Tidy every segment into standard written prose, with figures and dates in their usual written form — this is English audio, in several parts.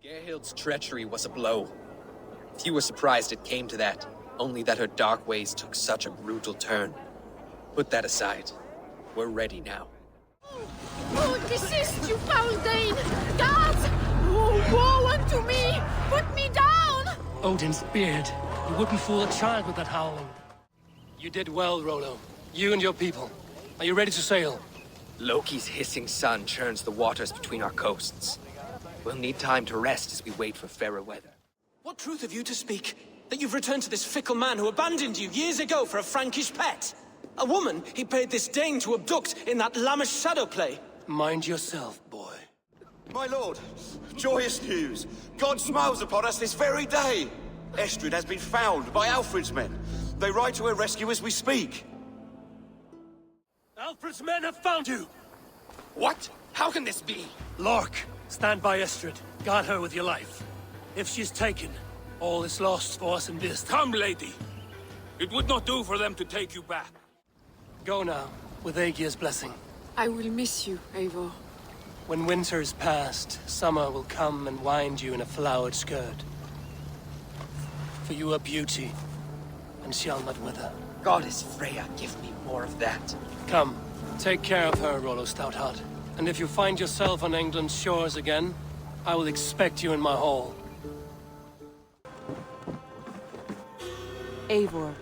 Gerhild's treachery was a blow. Few were surprised it came to that, only that her dark ways took such a brutal turn. Put that aside. We're ready now. Oh, desist, you foul Dane! Gods! Oh, woe unto me! Put me down! Odin's beard. You wouldn't fool a child with that howling. You did well, Rollo. You and your people. Are you ready to sail? Loki's hissing sun churns the waters between our coasts. We'll need time to rest as we wait for fairer weather. What truth have you to speak? That you've returned to this fickle man who abandoned you years ago for a Frankish pet? A woman he paid this Dane to abduct in that lammish shadow play? Mind yourself, boy. My lord, joyous news! God smiles upon us this very day! Estrid has been found by Alfred's men. They ride to her rescue as we speak. Alfred's men have found you! What? How can this be? Lork, stand by Estrid. Guard her with your life. If she's taken, all is lost for us in this. Come, lady. It would not do for them to take you back. Go now, with Aegir's blessing. I will miss you, Eivor. When winter is past, summer will come and wind you in a flowered skirt. For you are beauty, and shall not wither. Goddess Freya, give me more of that. Come, take care of her, Rollo Stoutheart. And if you find yourself on England's shores again, I will expect you in my hall. Eivor,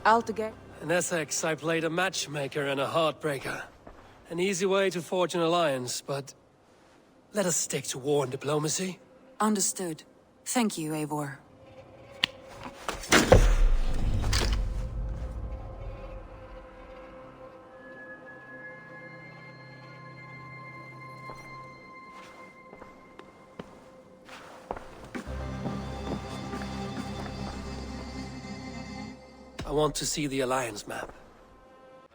altogether. In Essex, I played a matchmaker and a heartbreaker. An easy way to forge an alliance, but let us stick to war and diplomacy. Understood. Thank you, Eivor. I want to see the Alliance map.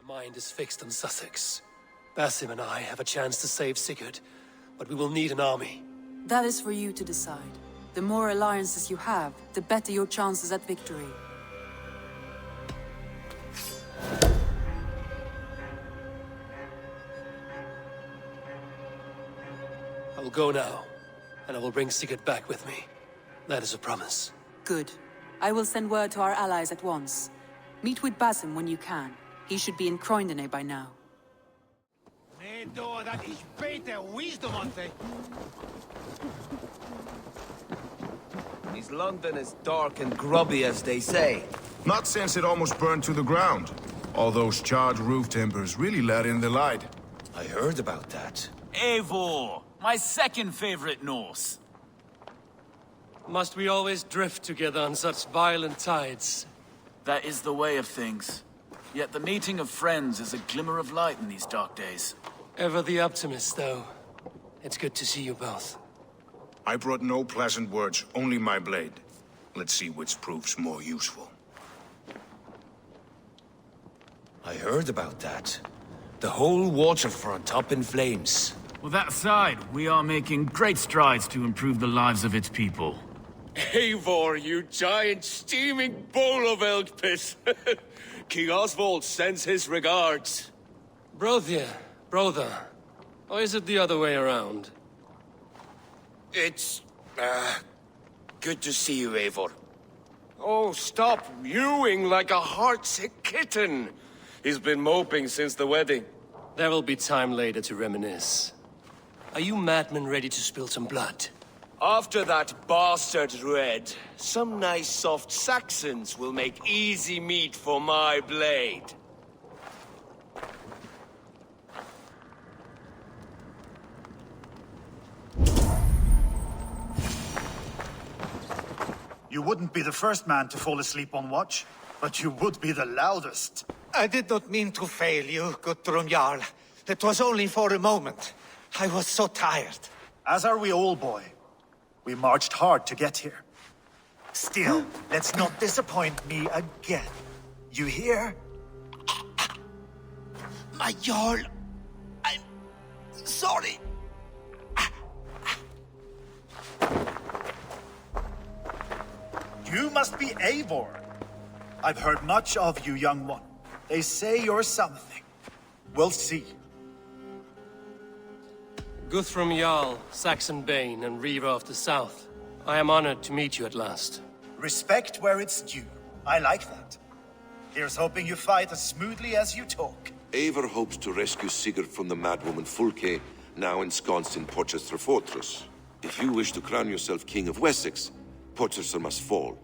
My mind is fixed on Sussex. Basim and I have a chance to save Sigurd, but we will need an army. That is for you to decide. The more alliances you have, the better your chances at victory. I will go now, and I will bring Sigurd back with me. That is a promise. Good. I will send word to our allies at once. Meet with Basim when you can. He should be in Croydon by now. Is London as dark and grubby as they say? Not since it almost burned to the ground. All those charred roof timbers really let in the light. I heard about that. Eivor, my second favorite Norse. Must we always drift together on such violent tides? That is the way of things. Yet the meeting of friends is a glimmer of light in these dark days. Ever the optimist, though. It's good to see you both. I brought no pleasant words, only my blade. Let's see which proves more useful. I heard about that. The whole waterfront up in flames. With that aside, we are making great strides to improve the lives of its people. Eivor, you giant steaming bowl of elk piss! King Oswald sends his regards. Brothia, brother. Or is it the other way around? It's... good to see you, Eivor. Oh, stop mewing like a heartsick kitten. He's been moping since the wedding. There will be time later to reminisce. Are you madmen ready to spill some blood? After that bastard Red, some nice soft Saxons will make easy meat for my blade. You wouldn't be the first man to fall asleep on watch, but you would be the loudest. I did not mean to fail you, Guthrum Jarl. It was only for a moment. I was so tired. As are we all, boy. We marched hard to get here. Still, let's not disappoint me again. You hear? My Jarl, I'm sorry. You must be Eivor. I've heard much of you, young one. They say you're something. We'll see. Guthrum Jarl, Saxon Bane, and Reaver of the South. I am honored to meet you at last. Respect where it's due. I like that. Here's hoping you fight as smoothly as you talk. Eivor hopes to rescue Sigurd from the madwoman Fulke, now ensconced in Porchester Fortress. If you wish to crown yourself King of Wessex, Porchester must fall.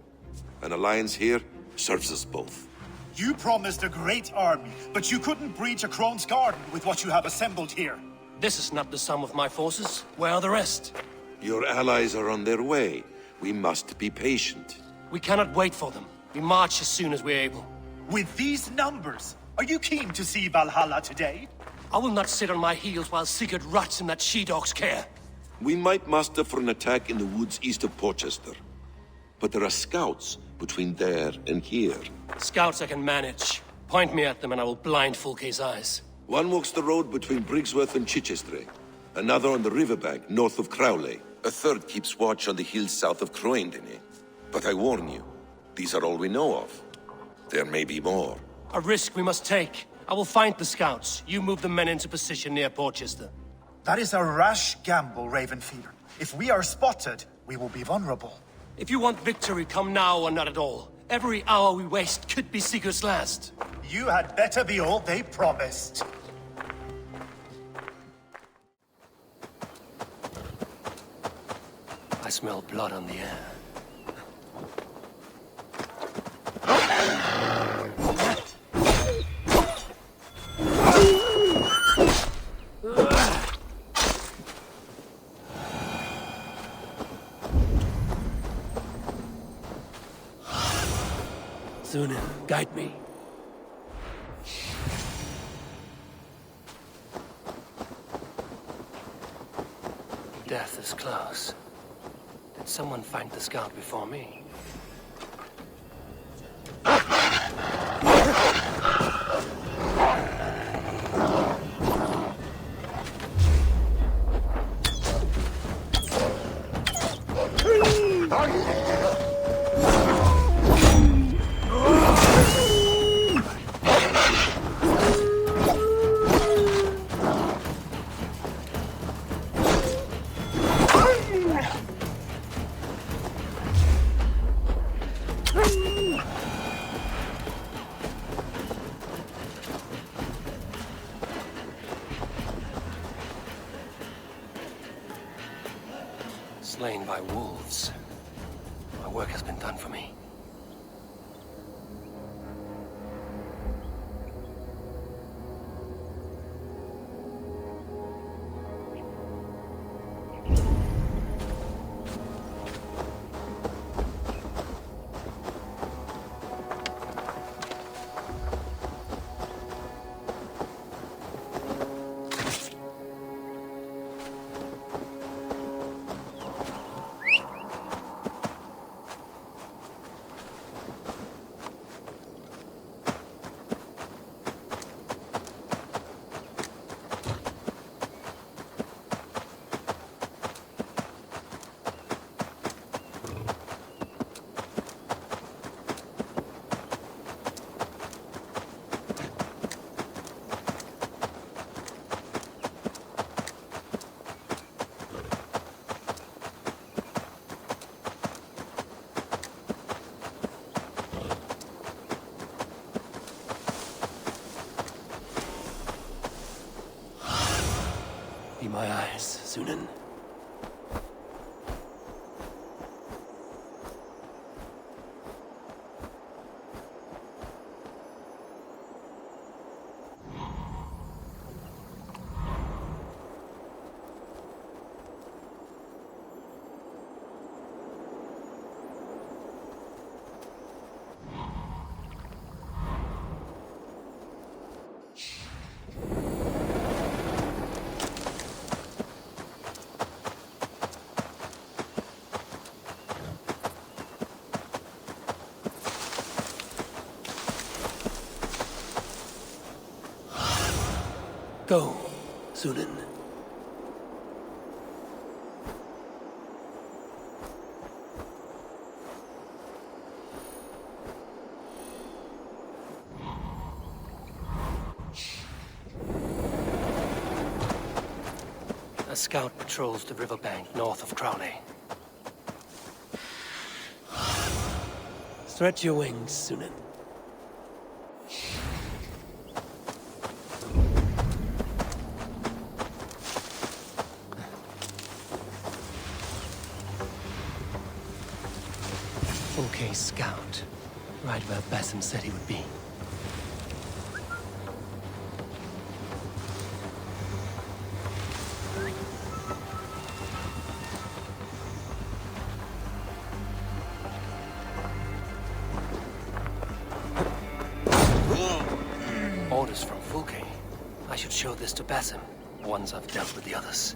An alliance here serves us both. You promised a great army, but you couldn't breach a Crone's garden with what you have assembled here. This is not the sum of my forces. Where are the rest? Your allies are on their way. We must be patient. We cannot wait for them. We march as soon as we're able. With these numbers, are you keen to see Valhalla today? I will not sit on my heels while Sigurd rots in that she-dog's care. We might muster for an attack in the woods east of Porchester. But there are scouts between there and here. Scouts I can manage. Point me at them and I will blind Fulke's eyes. One walks the road between Briggsworth and Chichester. Another on the riverbank north of Crowley. A third keeps watch on the hills south of Croendene. But I warn you, these are all we know of. There may be more. A risk we must take. I will find the scouts. You move the men into position near Porchester. That is a rash gamble, Ravenfeeder. If we are spotted, we will be vulnerable. If you want victory, come now or not at all. Every hour we waste could be Sigurd's last. You had better be all they promised. I smell blood on the air. Sunan, guide me. Death is close. Did someone find the scout before me? Slain by wolves. My work has been done for me. Be my eyes, Sunan. Go, Sunan. A scout patrols the riverbank north of Crowley. Stretch your wings, Sunan. Okay, scout. Right where Basim said he would be. Orders from Fulke. I should show this to Basim, once I've dealt with the others.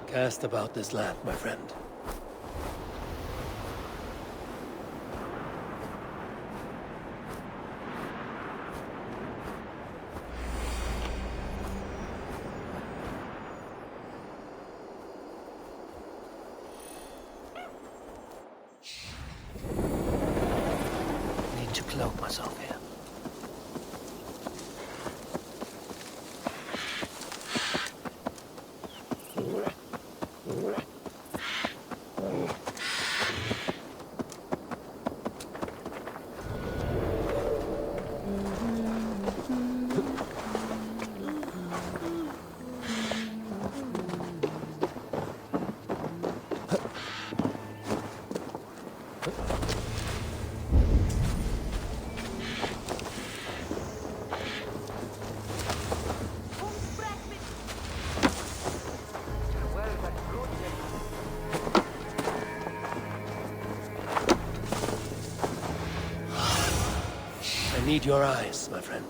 Cast about this land, my friend. Need to cloak myself here. I need your eyes, my friend.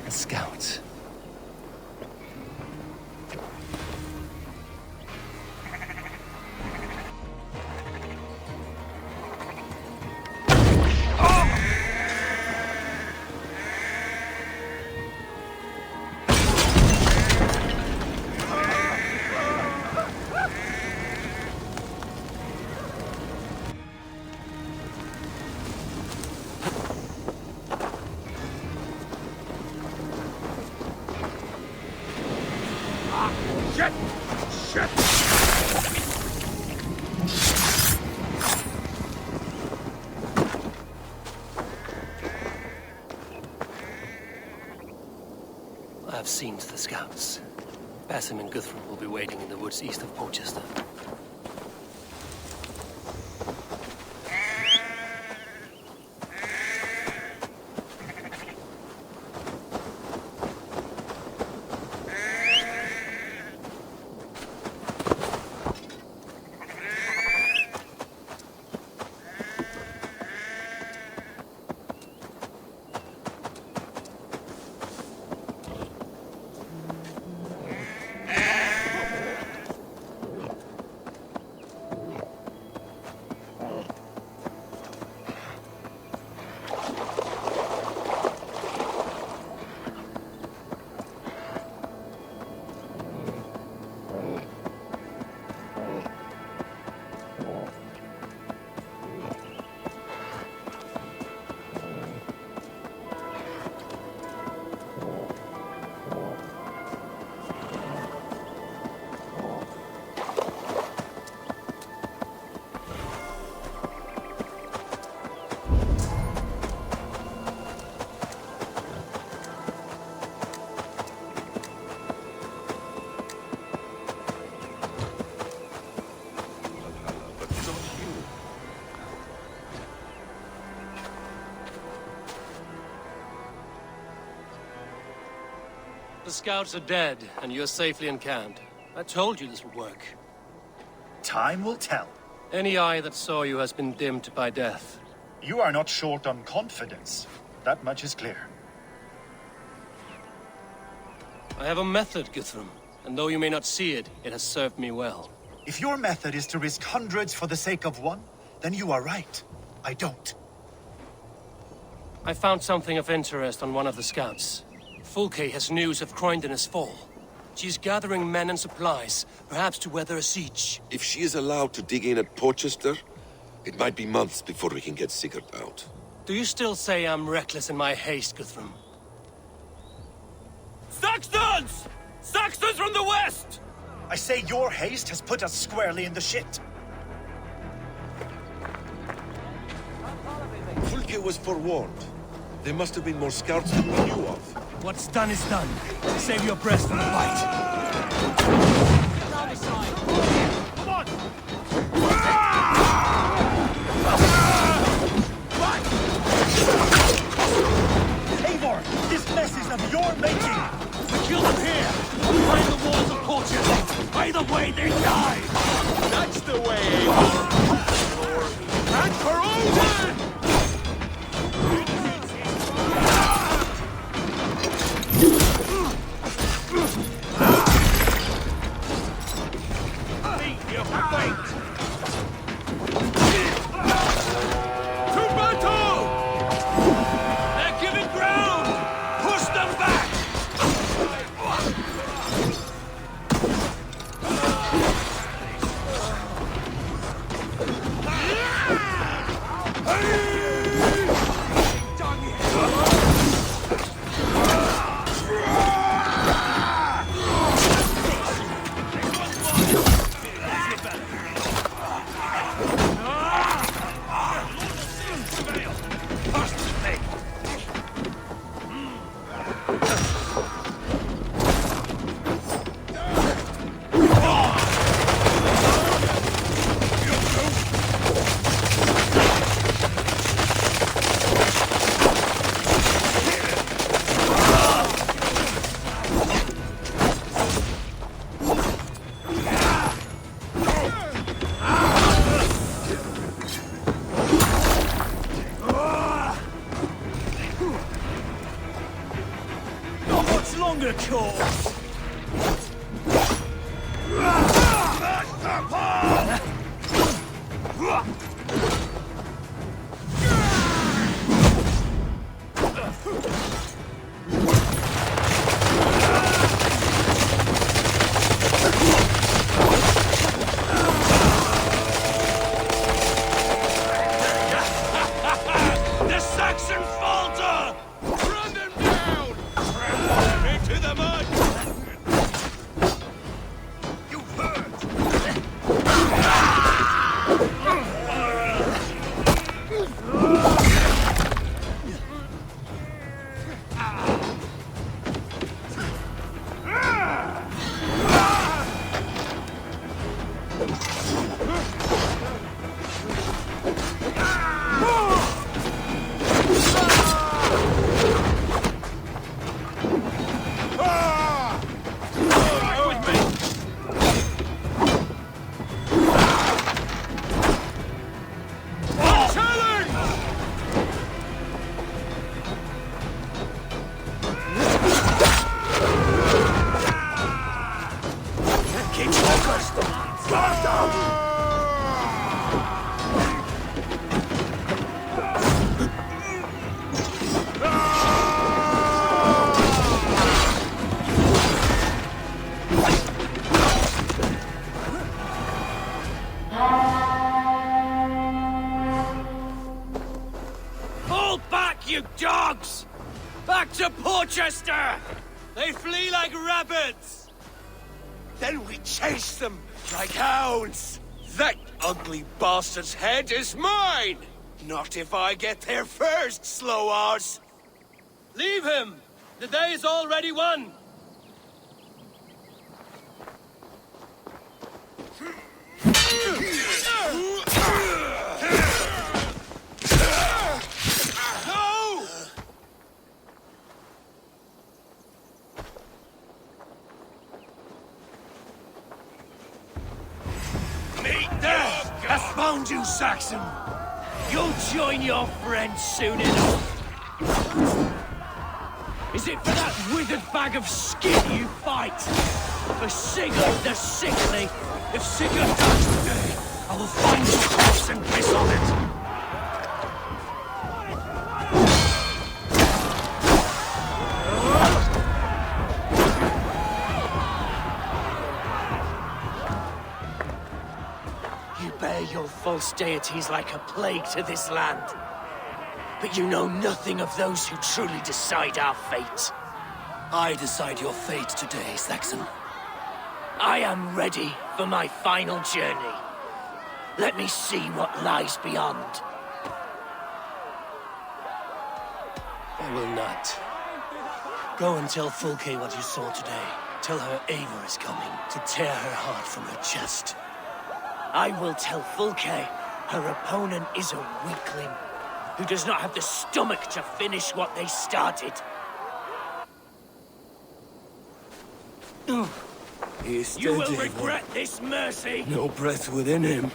A scout. Shit! Shit! I've seen to the scouts. Basim and Guthrum will be waiting in the woods east of Porchester. scouts are dead, and you're safely encamped. I told you this would work. Time will tell. Any eye that saw you has been dimmed by death. You are not short on confidence. That much is clear. I have a method, Guthrum, and though you may not see it, it has served me well. If your method is to risk hundreds for the sake of one, then you are right. I don't. I found something of interest on one of the scouts. Fulke has news of Croydon's fall. She's gathering men and supplies, perhaps to weather a siege. If she is allowed to dig in at Porchester, it might be months before we can get Sigurd out. Do you still say I'm reckless in my haste, Guthrum? Saxons! Saxons from the west! I say your haste has put us squarely in the shit. Fulke was forewarned. There must have been more scouts than we knew of. What's done is done. Save your breath for the fight. Come on! Eivor, this mess is of your making! We kill them here! Behind the walls of Portugal! Either way, they die! That's the way, Eivor! And for Odin! You dogs! Back to Porchester! They flee like rabbits! Then we chase them like hounds! That ugly bastard's head is mine! Not if I get there first, slow arse! Leave him! The day is already won! has found you, Saxon! You'll join your friends soon enough! Is it for that withered bag of skin you fight? For Sigurd the Sickly? If Sigurd dies today, I will find your corpse and piss on it! You bear your false deities like a plague to this land. But you know nothing of those who truly decide our fate. I decide your fate today, Saxon. I am ready for my final journey. Let me see what lies beyond. I will not. Go and tell Fulke what you saw today. Tell her Eivor is coming to tear her heart from her chest. I will tell Fulke her opponent is a weakling who does not have the stomach to finish what they started. He is You will dead, Eivor. regret this, Mercy! No breath within him.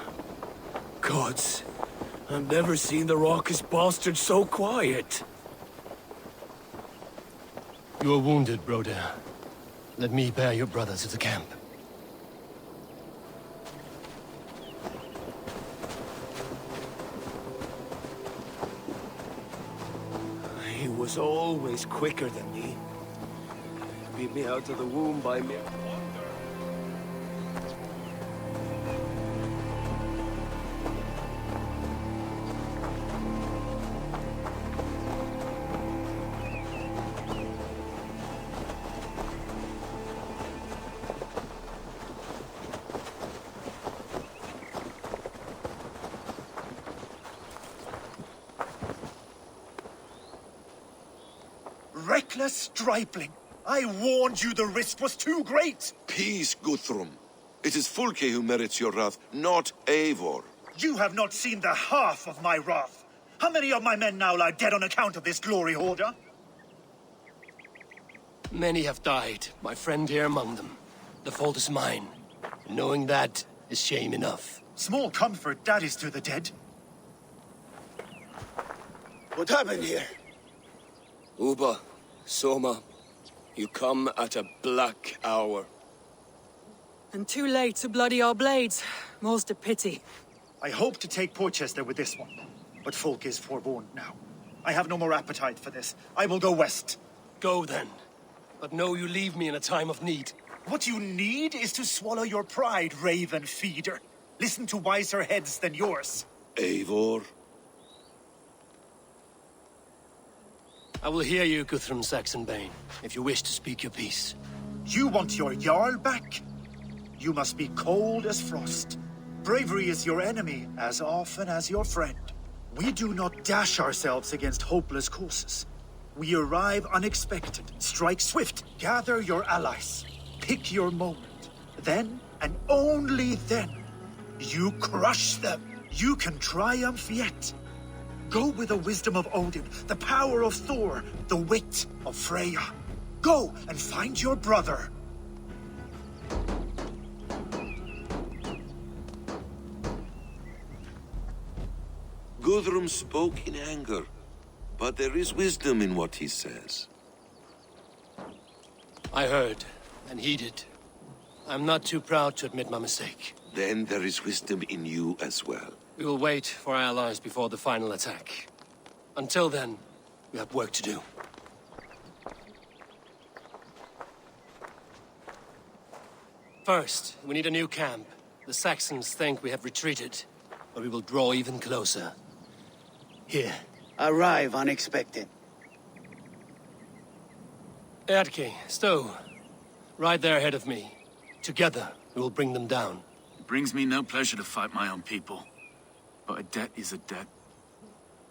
Gods, I've never seen the raucous bastard so quiet. You are wounded, Broder. Let me bear your brother to the camp. He was always quicker than me. Beat me out of the womb by mere wonder. Reckless stripling! I warned you the risk was too great! Peace, Guthrum. It is Fulke who merits your wrath, not Eivor. You have not seen the half of my wrath. How many of my men now lie dead on account of this glory hoarder? Many have died, my friend here among them. The fault is mine. Knowing that is shame enough. Small comfort that is to the dead. What happened here? Uba, Soma, you come at a black hour. And too late to bloody our blades. More's the pity. I hope to take Porchester with this one, but folk is forewarned now. I have no more appetite for this. I will go west. Go then. But know you leave me in a time of need. What you need is to swallow your pride, raven feeder. Listen to wiser heads than yours. Eivor? I will hear you, Guthrum Saxonbane, if you wish to speak your piece. You want your Jarl back? You must be cold as frost. Bravery is your enemy as often as your friend. We do not dash ourselves against hopeless courses. We arrive unexpected, strike swift, gather your allies, pick your moment. Then, and only then, you crush them. You can triumph yet. Go with the wisdom of Odin, the power of Thor, the wit of Freya. Go and find your brother. Guthrum spoke in anger, but there is wisdom in what he says. I heard, and heeded. I'm not too proud to admit my mistake. Then there is wisdom in you as well. We will wait for our allies before the final attack. Until then, we have work to do. First, we need a new camp. The Saxons think we have retreated, but we will draw even closer. Here. Arrive unexpected. Erki, Stow. Right there ahead of me. Together, we will bring them down. It brings me no pleasure to fight my own people. But a debt is a debt.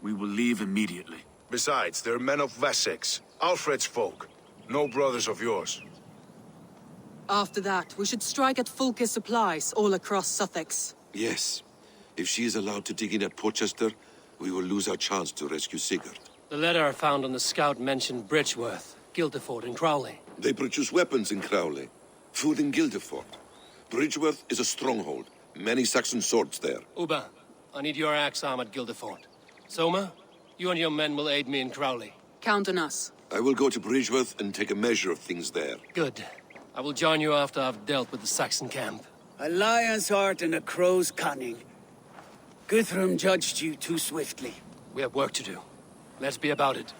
We will leave immediately. Besides, they're men of Wessex, Alfred's folk. No brothers of yours. After that, we should strike at Fulke's supplies all across Sussex. Yes. If she is allowed to dig in at Porchester, we will lose our chance to rescue Sigurd. The letter I found on the scout mentioned Bridgeworth, Guildeford, and Crowley. They produce weapons in Crowley, food in Guildeford. Bridgeworth is a stronghold, Many Saxon swords there. Uba, I need your axe arm at Guildeford. Soma, you and your men will aid me in Crowley. Count on us. I will go to Bridgeworth and take a measure of things there. Good. I will join you after I've dealt with the Saxon camp. A lion's heart and a crow's cunning. Guthrum judged you too swiftly. We have work to do. Let's be about it.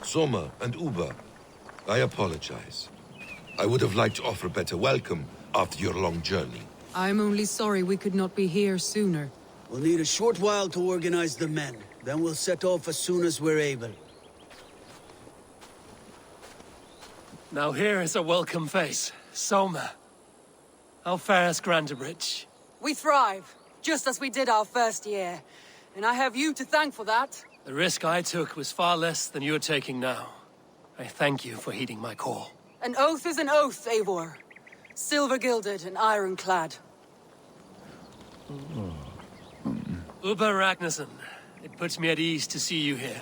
Soma and Uba, I apologize. I would have liked to offer a better welcome after your long journey. I'm only sorry we could not be here sooner. We'll need a short while to organize the men. Then we'll set off as soon as we're able. Now here is a welcome face. Soma. How fares Grantebridge? We thrive, just as we did our first year. And I have you to thank for that. The risk I took was far less than you're taking now. I thank you for heeding my call. An oath is an oath, Eivor. Silver-gilded and ironclad. Uba Ragnarsson, it puts me at ease to see you here.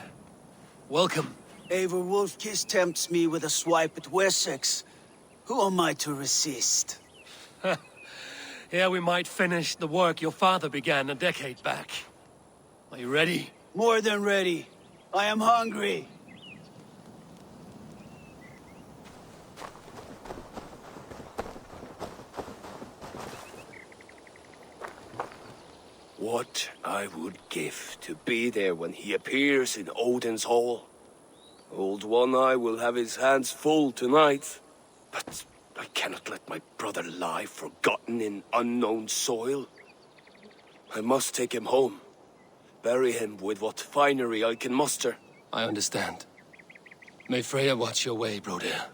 Welcome. Eivor Wolfkiss tempts me with a swipe at Wessex. Who am I to resist? Here we might finish the work your father began a decade back. Are you ready? More than ready. I am hungry. What I would give to be there when he appears in Odin's hall. Old One Eye will have his hands full tonight. But I cannot let my brother lie forgotten in unknown soil. I must take him home. Bury him with what finery I can muster. I understand. May Freya watch your way, Broder.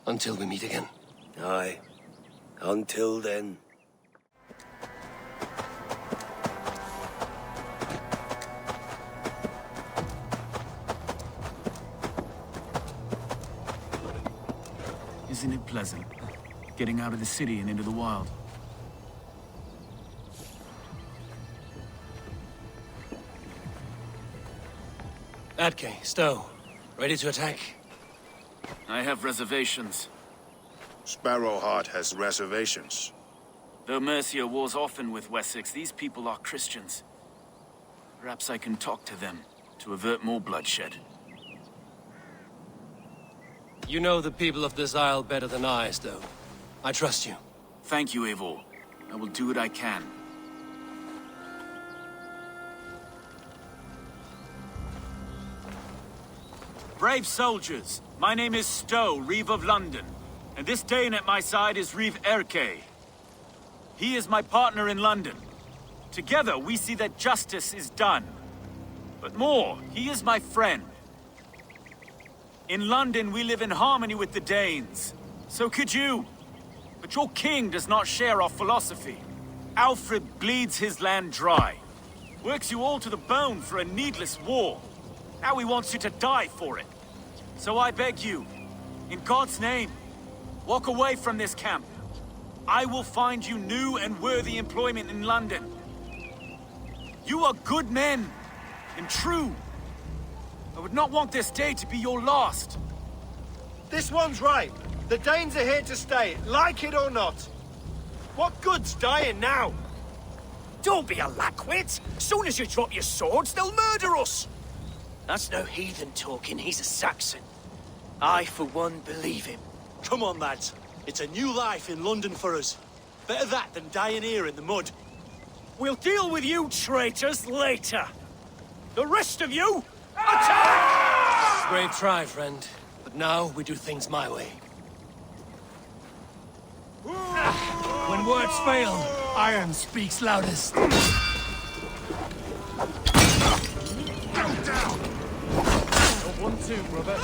Until we meet again. Aye. Until then. Isn't it pleasant? Getting out of the city and into the wild. Atke, Stowe, ready to attack? I have reservations. Sparrowheart has reservations. Though Mercia wars often with Wessex, these people are Christians. Perhaps I can talk to them to avert more bloodshed. You know the people of this isle better than I, Stowe. I trust you. Thank you, Eivor. I will do what I can. Brave soldiers, my name is Stowe, Reeve of London, and this Dane at my side is Reeve Erke. He is my partner in London. Together we see that justice is done. But more, he is my friend. In London we live in harmony with the Danes. So could you. But your king does not share our philosophy. Alfred bleeds his land dry. Works you all to the bone for a needless war. Now he wants you to die for it. So I beg you, in God's name, walk away from this camp. I will find you new and worthy employment in London. You are good men, and true. I would not want this day to be your last. This one's right. The Danes are here to stay, like it or not. What good's dying now? Don't be a lackwit! Soon as you drop your swords, they'll murder us! That's no heathen talking, he's a Saxon. I, for one, believe him. Come on, lads. It's a new life in London for us. Better that than dying here in the mud. We'll deal with you traitors later. The rest of you, attack! Brave try, friend. But now we do things my way. When words fail, iron speaks loudest. Down! No 1-2, brother.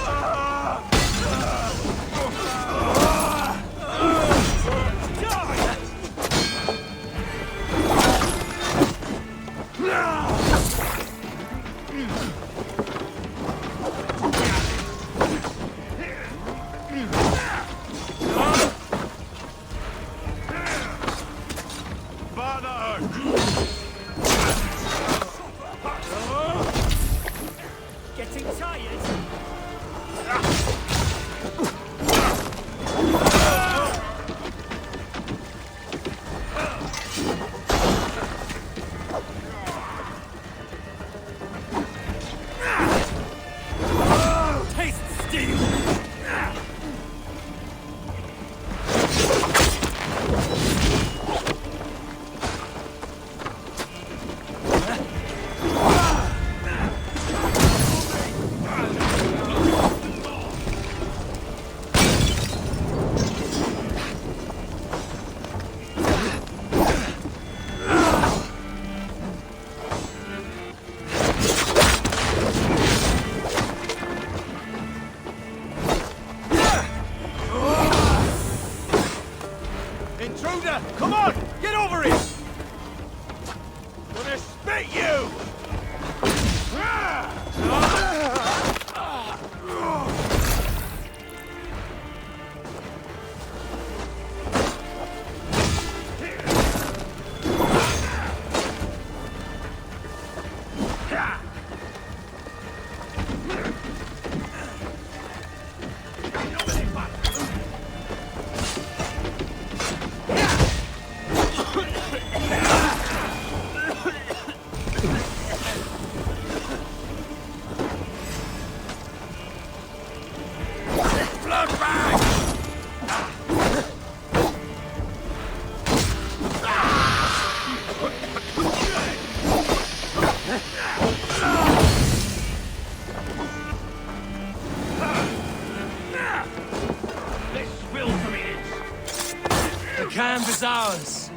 triumph is ours!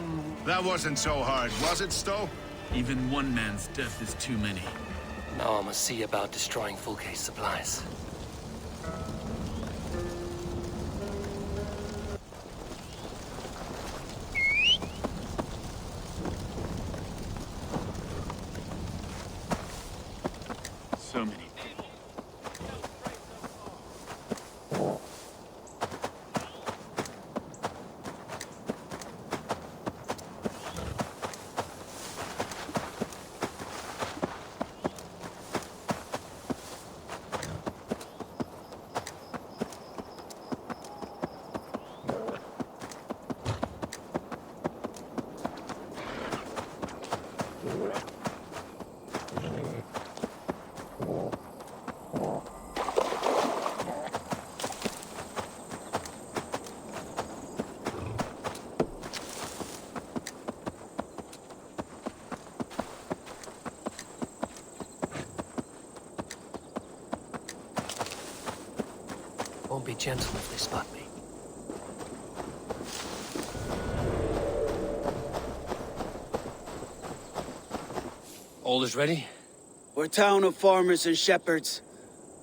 That wasn't so hard, was it, Stowe? Even one man's death is too many. Now I must see about destroying Fulke's supplies. So many. Won't be gentle if they spot me. All is ready? We're a town of farmers and shepherds.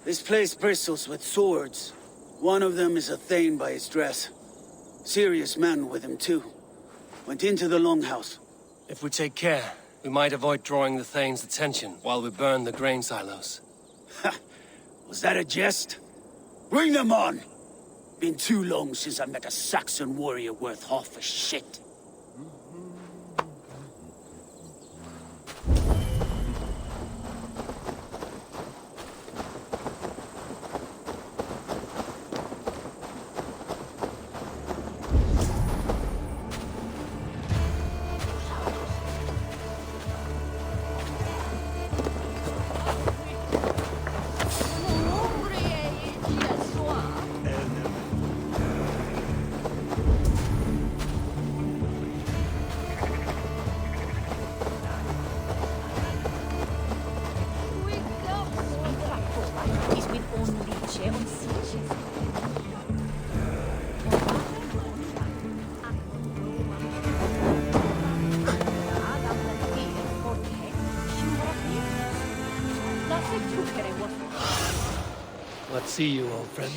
This place bristles with swords. One of them is a thane by his dress. Serious man with him too. Went into the longhouse. If we take care, we might avoid drawing the Thane's attention while we burn the grain silos. Ha! Was that a jest? Bring them on! Been too long since I met a Saxon warrior worth half a shit. Let's see you, old friend.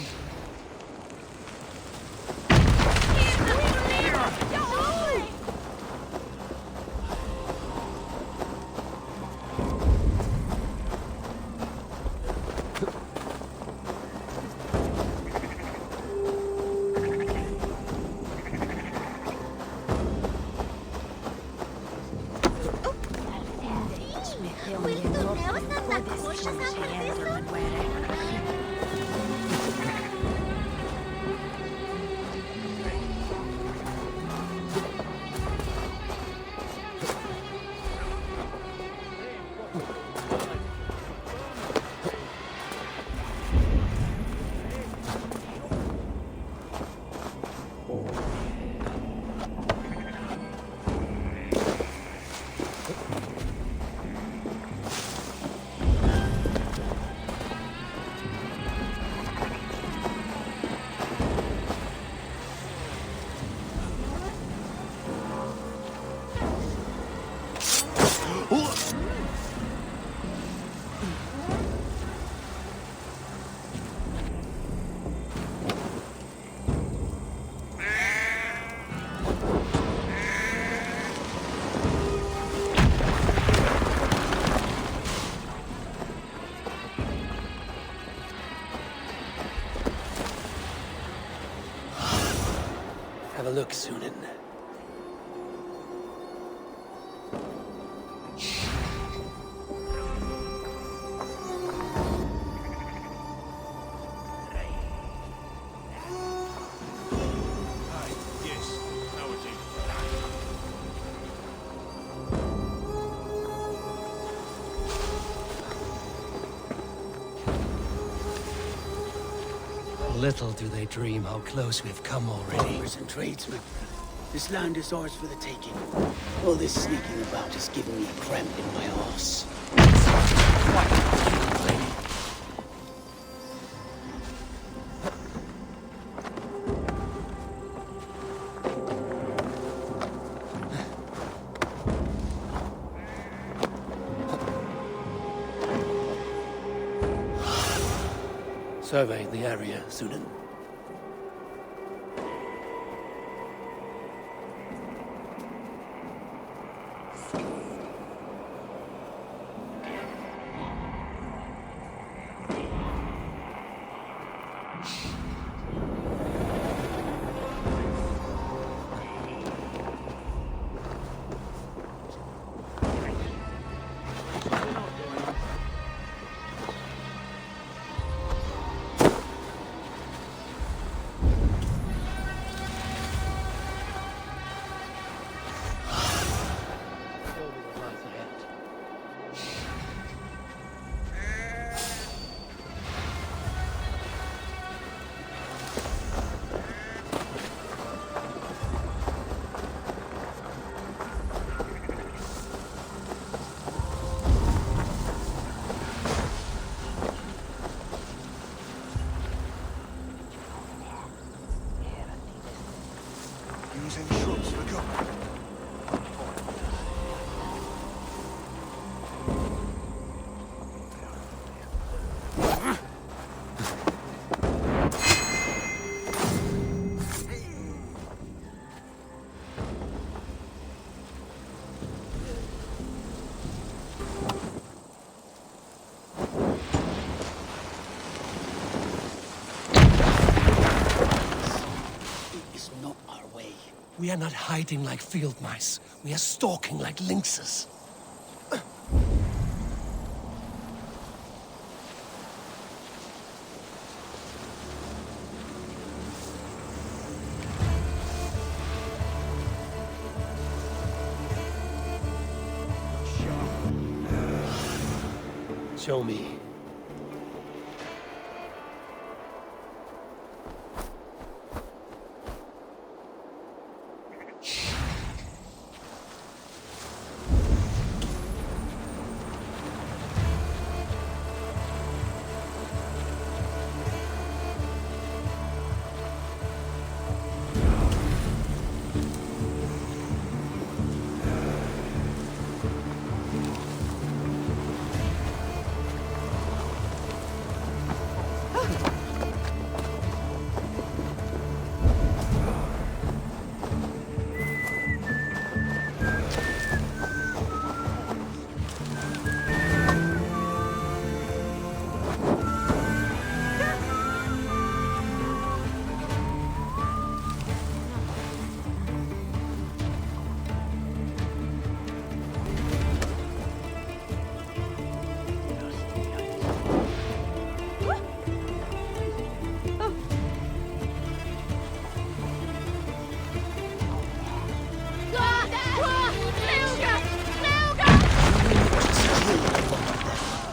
Have a look, Sunan. Little do they dream how close we've come already. Farmers and tradesmen. This land is ours for the taking. All this sneaking about is giving me a cramp in my arse. Survey the area, Sudan. Using shrubs for cover. We are not hiding like field mice. We are stalking like lynxes. Show me.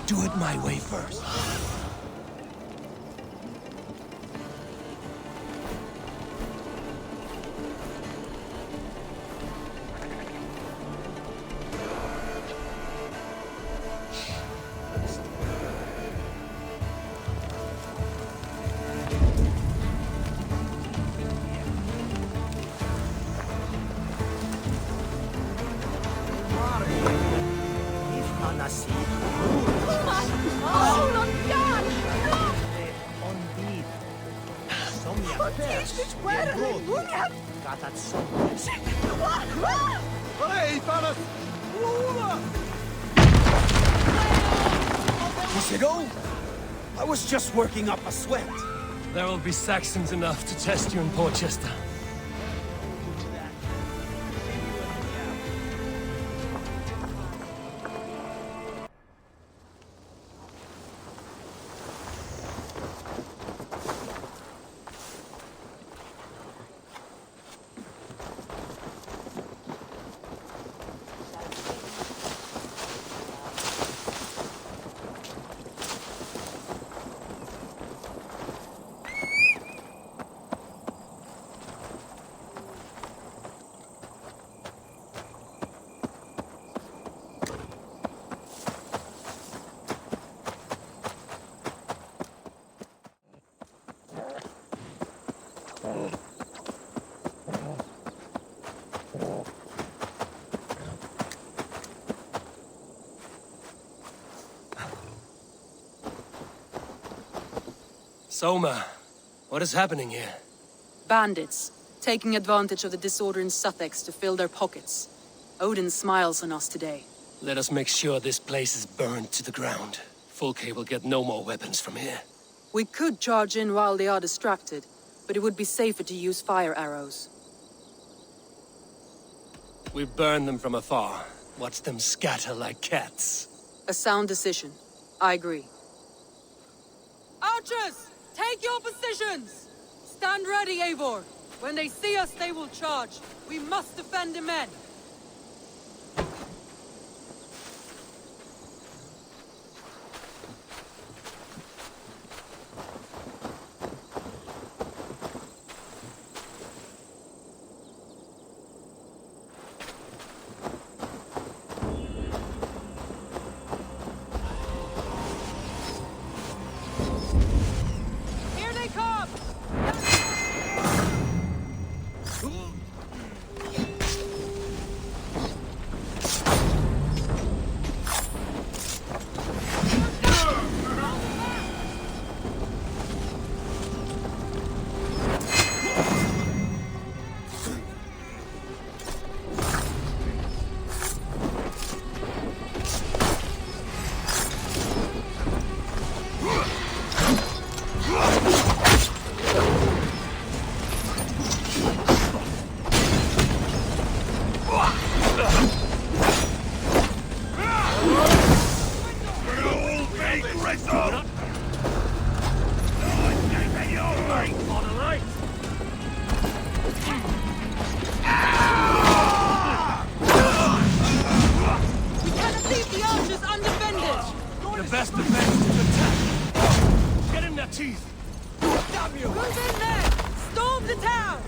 Do it my way first. Is it over? I was just working up a sweat. There will be Saxons enough to test you in Portchester. Soma, what is happening here? Bandits, taking advantage of the disorder in Sussex to fill their pockets. Odin smiles on us today. Let us make sure this place is burned to the ground. Fulke will get no more weapons from here. We could charge in while they are distracted, but it would be safer to use fire arrows. We burn them from afar. Watch them scatter like cats. A sound decision. I agree. Archers! Take your positions! Stand ready, Eivor. When they see us, they will charge. We must defend the men. Here they come! We cannot leave the archers undefended! The best defense is to attack. Get in their teeth. Damn you! Move in there! Storm the town!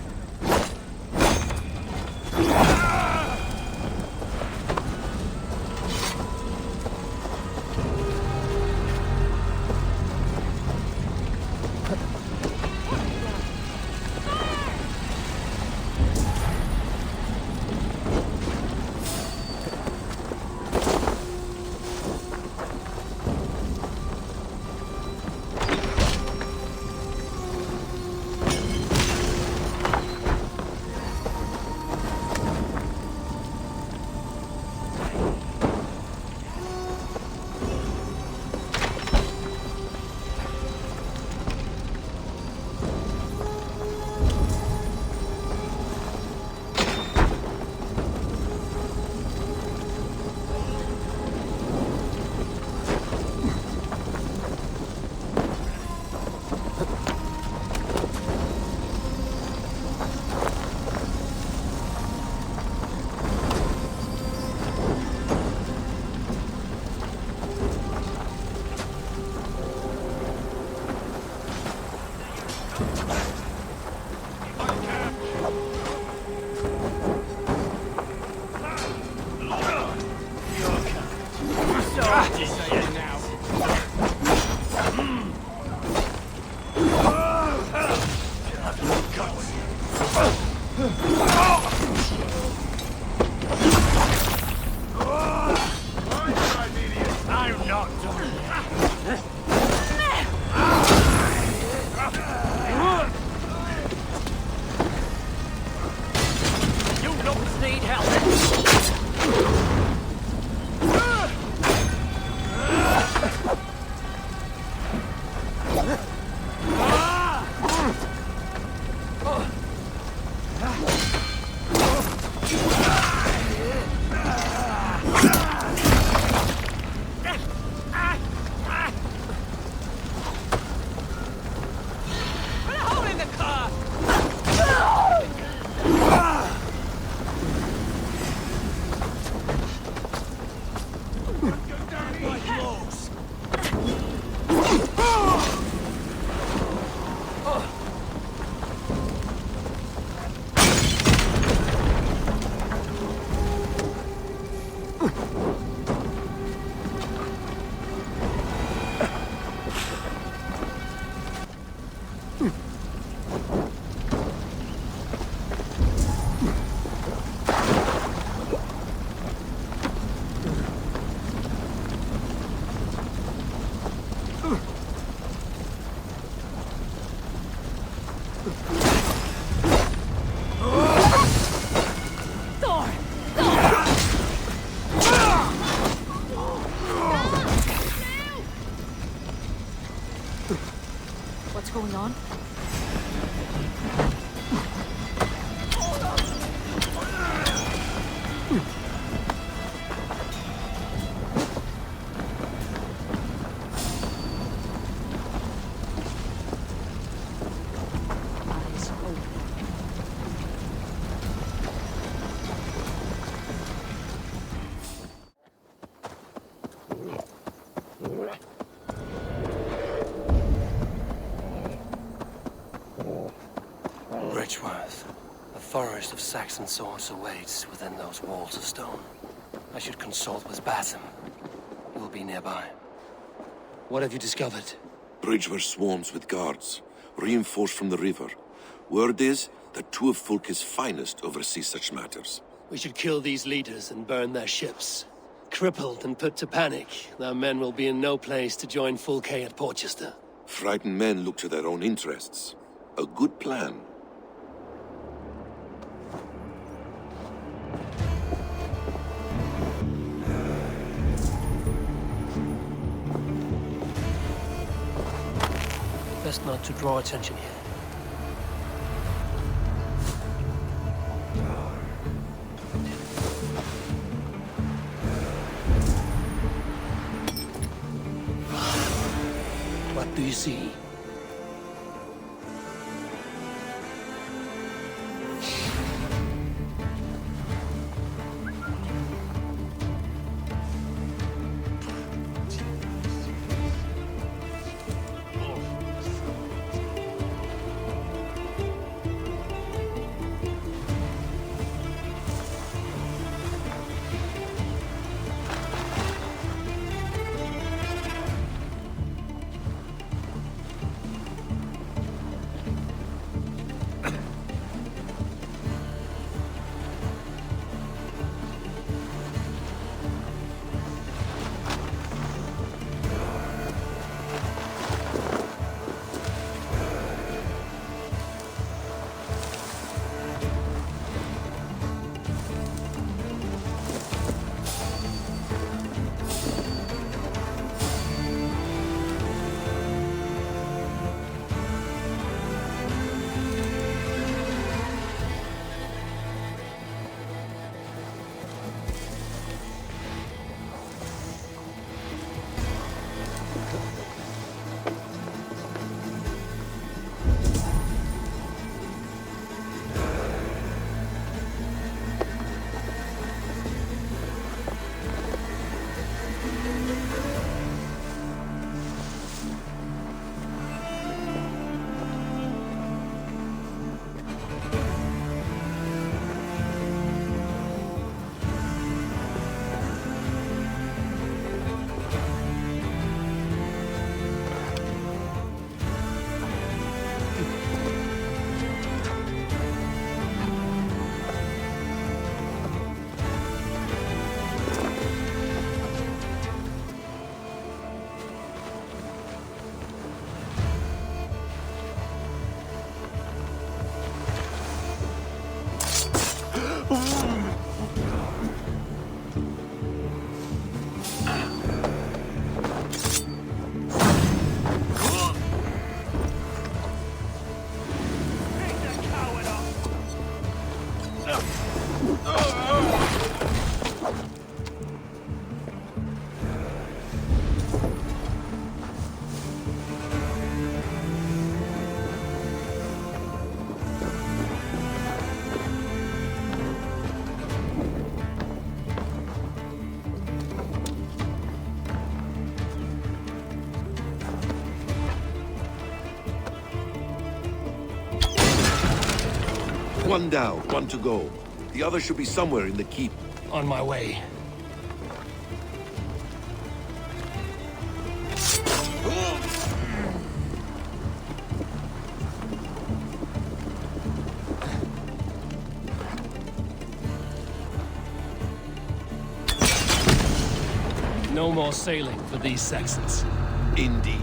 Thor! What's going on? A forest of Saxon swords awaits within those walls of stone. I should consult with Basim. He will be nearby. What have you discovered? Bridgeworth swarms with guards, reinforced from the river. Word is that two of Fulke's finest oversee such matters. We should kill these leaders and burn their ships. Crippled and put to panic, their men will be in no place to join Fulke at Portchester. Frightened men look to their own interests. A good plan. Best not to draw attention here. What do you see? One down, one to go. The other should be somewhere in the keep. On my way. No more sailing for these Saxons. Indeed.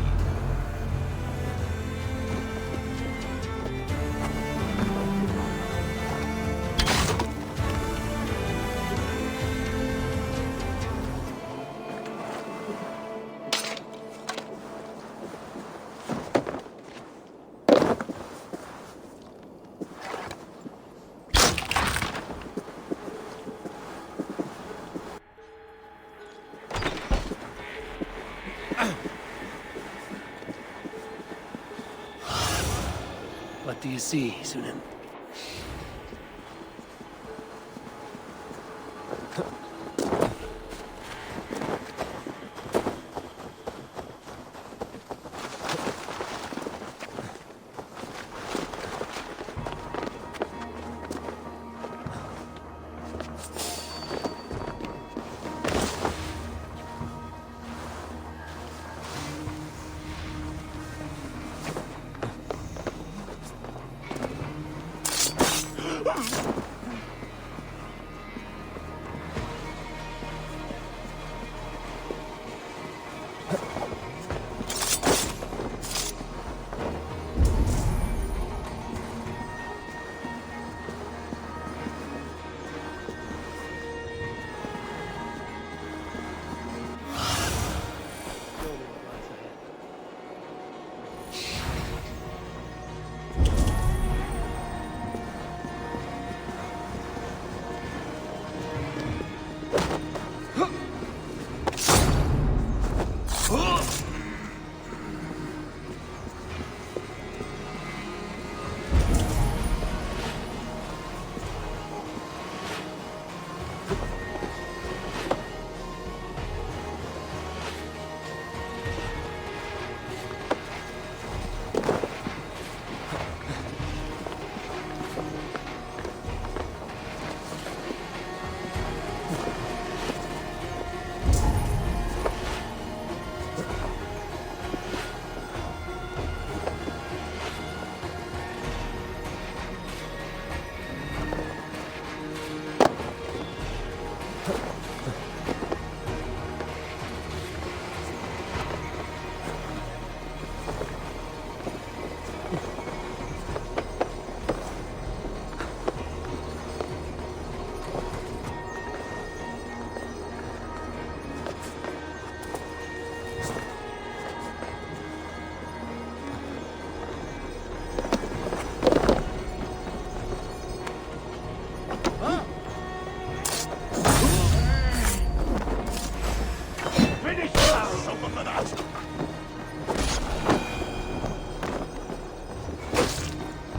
What do you see, Sunan?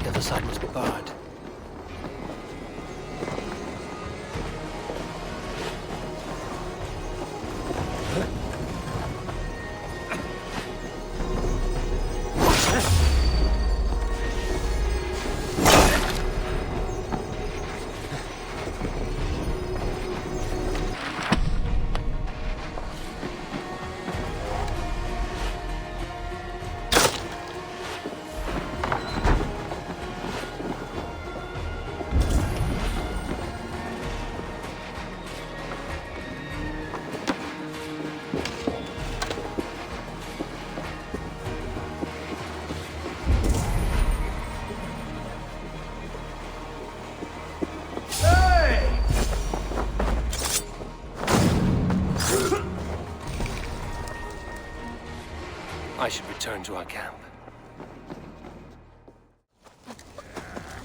The other side must be barred. I should return to our camp.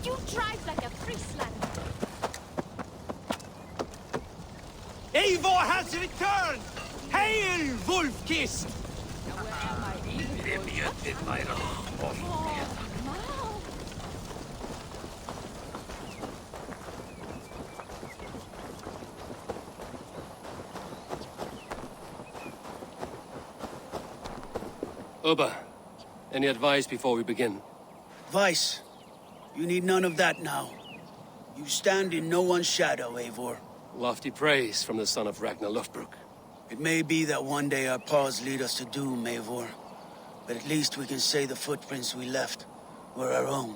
You drive like a Friesland. Eivor has returned! Hail, Wolfkist! Uba, any advice before we begin? Vice, you need none of that now. You stand in no one's shadow, Eivor. Lofty praise from the son of Ragnar Lothbrok. It may be that one day our paths lead us to doom, Eivor. But at least we can say the footprints we left were our own.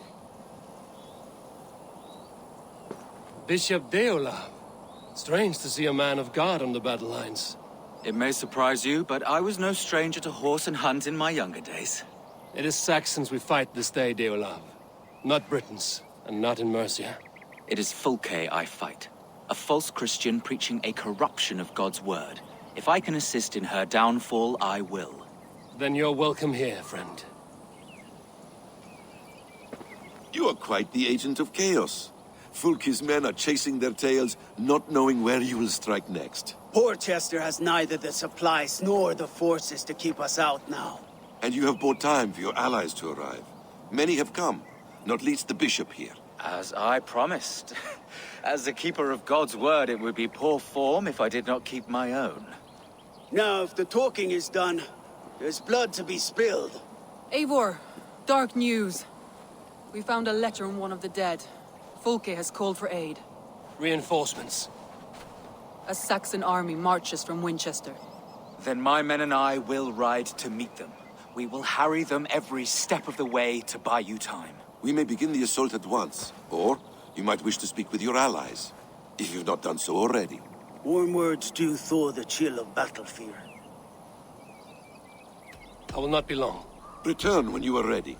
Bishop Deola. Strange to see a man of God on the battle lines. It may surprise you, but I was no stranger to horse and hunt in my younger days. It is Saxons we fight this day, Deolav. Not Britons, and not in Mercia. It is Fulke I fight. A false Christian preaching a corruption of God's word. If I can assist in her downfall, I will. Then you're welcome here, friend. You are quite the agent of chaos. Fulke's men are chasing their tails, not knowing where you will strike next. Porchester has neither the supplies nor the forces to keep us out now. And you have bought time for your allies to arrive. Many have come. not least the bishop here. As I promised. As the keeper of God's word, it would be poor form if I did not keep my own. Now, if the talking is done, there's blood to be spilled. Eivor, dark news. We found a letter on one of the dead. Fulke has called for aid. Reinforcements. A Saxon army marches from Winchester. Then my men and I will ride to meet them. We will harry them every step of the way to buy you time. We may begin the assault at once, or you might wish to speak with your allies, if you've not done so already. Warm words do thaw the chill of battle fear. I will not be long. Return when you are ready.